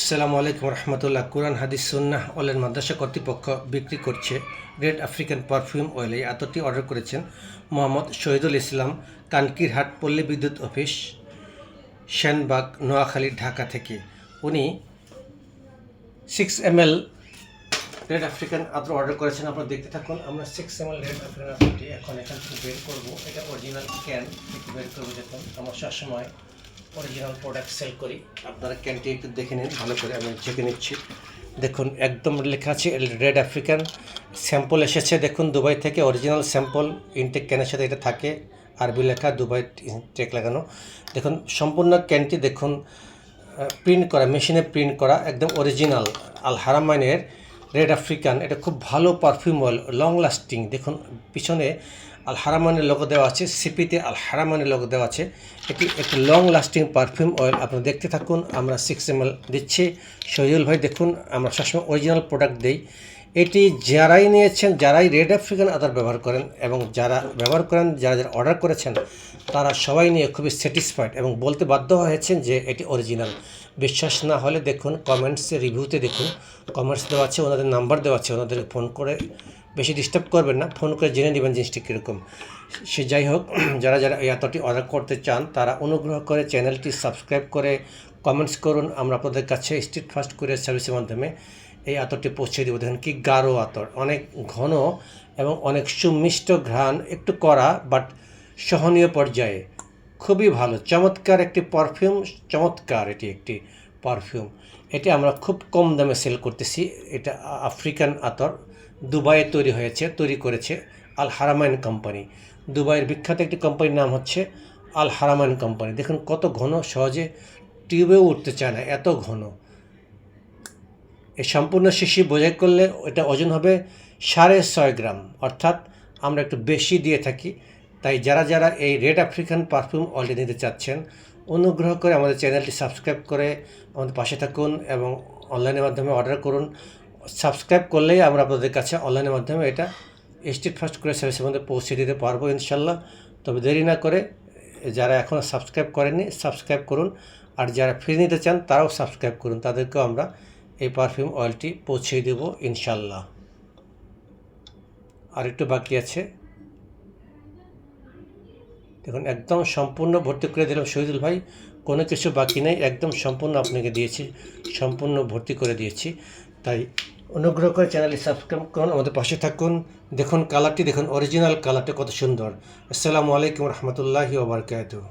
আসসালামু আলাইকুম রহমতুল্লাহ। কোরআন হাদিস সুন্নাহ অনলাইন মাদ্রাসা কর্তৃপক্ষ বিক্রি করছে রেড আফ্রিকান পারফিউম অয়েল। এই আতরটি অর্ডার করেছেন মোহাম্মদ শহীদুল ইসলাম, কানকিরহাট পল্লী বিদ্যুৎ অফিস, সেনবাগ, নোয়াখালী, ঢাকা থেকে। উনি 6 ml রেড আফ্রিকান আতর অর্ডার করেছেন। আপনারা দেখতে থাকুন। আমরা 6 ml রেড আফ্রিকান আতরটি এখন এখান থেকে বের করবো। এটা অরিজিনাল ক্যান থেকে বের করবো। দেখুন, আমরা সবসময় অরিজিনাল প্রোডাক্ট সেল করি। আপনারা ক্যানটি একটু দেখে নিন ভালো করে। আমি চেকে নিচ্ছি। দেখুন, একদম লেখা আছে রেড আফ্রিকান। স্যাম্পল এসেছে দেখুন দুবাই থেকে, অরিজিনাল স্যাম্পল। ইনটেক ক্যানের সাথে এটা থাকে, আরবি লেখা, দুবাই ইনটেক লাগানো। দেখুন সম্পূর্ণ ক্যানটি দেখুন প্রিন্ট করা, মেশিনে প্রিন্ট করা, একদম অরিজিনাল আল হারামাইনের রেড আফ্রিকান। এটা খুব ভালো পারফিউম অয়েল, লং লাস্টিং। দেখুন পিছনে আল হারামানের লোগো দেওয়া আছে, সিপিতে আল হারামানের লোগো দেওয়া আছে। এটি একটি লং লাস্টিং পারফিউম অয়েল। আপনারা দেখতে থাকুন। আমরা 6 ml দিচ্ছি। শহীদুল ভাই দেখুন, আমরা সবসময় অরিজিনাল প্রোডাক্ট দিই। এটি যারাই নিয়েছেন, যারাই রেড আফ্রিকান আতর ব্যবহার করেন এবং যারা ব্যবহার করেন, যারা যারা অর্ডার করেছেন, তারা সবাই নিয়ে খুবই স্যাটিসফাইড এবং বলতে বাধ্য হয়েছেন যে এটি অরিজিনাল। বিশ্বাস না হলে দেখুন কমেন্টসে, রিভিউতে দেখুন, কমেন্টস দেওয়া আছে, ওনাদের নাম্বার দেওয়া আছে। ওনাদেরকে ফোন করে, বেশি ডিস্টার্ব করবেন না, ফোন করে জেনে নেবেন জিনিসটি কীরকম। সে যাই হোক, যারা যারা এই আতরটি অর্ডার করতে চান তারা অনুগ্রহ করে চ্যানেলটি সাবস্ক্রাইব করে কমেন্টস করুন। আমরা আপনাদের কাছে স্ট্রিট ফাস্ট কুরিয়ার সার্ভিসের মাধ্যমে এই আতরটি পৌঁছে দেবো। দেখুন কি গাঢ় আতর, অনেক ঘন এবং অনেক সুমিষ্ট ঘ্রাণ, একটু কড়া বাট সহনীয় পর্যায়ে। খুবই ভালো, চমৎকার একটি পারফিউম, চমৎকার এটি একটি পারফিউম। এটি আমরা খুব কম দামে সেল করতেছি। এটা আফ্রিকান আতর, দুবাইয়ে তৈরি করেছে আল হারামাইন কোম্পানি। দুবাইয়ের বিখ্যাত একটি কোম্পানির নাম হচ্ছে আল হারামাইন কোম্পানি। দেখুন কত ঘন, সহজে টিউবেও উঠতে চায় না, এত ঘন। এই সম্পূর্ণ শিশি বোঝাই করলে এটা ওজন হবে 6.5 গ্রাম, অর্থাৎ আমরা একটু বেশি দিয়ে থাকি। তাই যারা যারা এই রেড আফ্রিকান পারফিউম অয়েলটি নিতে চাচ্ছেন, অনুগ্রহ করে আমাদের চ্যানেলটি সাবস্ক্রাইব করে আমাদের পাশে থাকুন এবং অনলাইনের মাধ্যমে অর্ডার করুন। সাবস্ক্রাইব করলেই আমরা আপনাদের কাছে অনলাইনের মাধ্যমে এটা স্ট্রিট ফাস্ট কুরিয়ার সার্ভিসের মধ্যে পৌঁছে দিতে পারবো ইনশাল্লাহ। তবে দেরি না করে, যারা এখনও সাবস্ক্রাইব করেননি সাবস্ক্রাইব করুন, আর যারা ফ্রি নিতে চান তারাও সাবস্ক্রাইব করুন। তাদেরকেও আমরা এই পারফিউম অয়েলটি পৌঁছে দেব ইনশাল্লাহ। আর একটু বাকি আছে। দেখুন একদম সম্পূর্ণ ভর্তি করে দিলাম শহীদুল ভাই, কোনো কিছু বাকি নেই, একদম সম্পূর্ণ আপনাকে দিয়েছি, সম্পূর্ণ ভর্তি করে দিয়েছি। তাই অনুগ্রহ করে চ্যানেলটি সাবস্ক্রাইব করুন, আমাদের পাশে থাকুন। দেখুন কালারটি দেখুন, অরিজিনাল কালারটা কত সুন্দর। আসসালামু আলাইকুম রহমতুল্লাহি ওয়া বারাকাতুহু।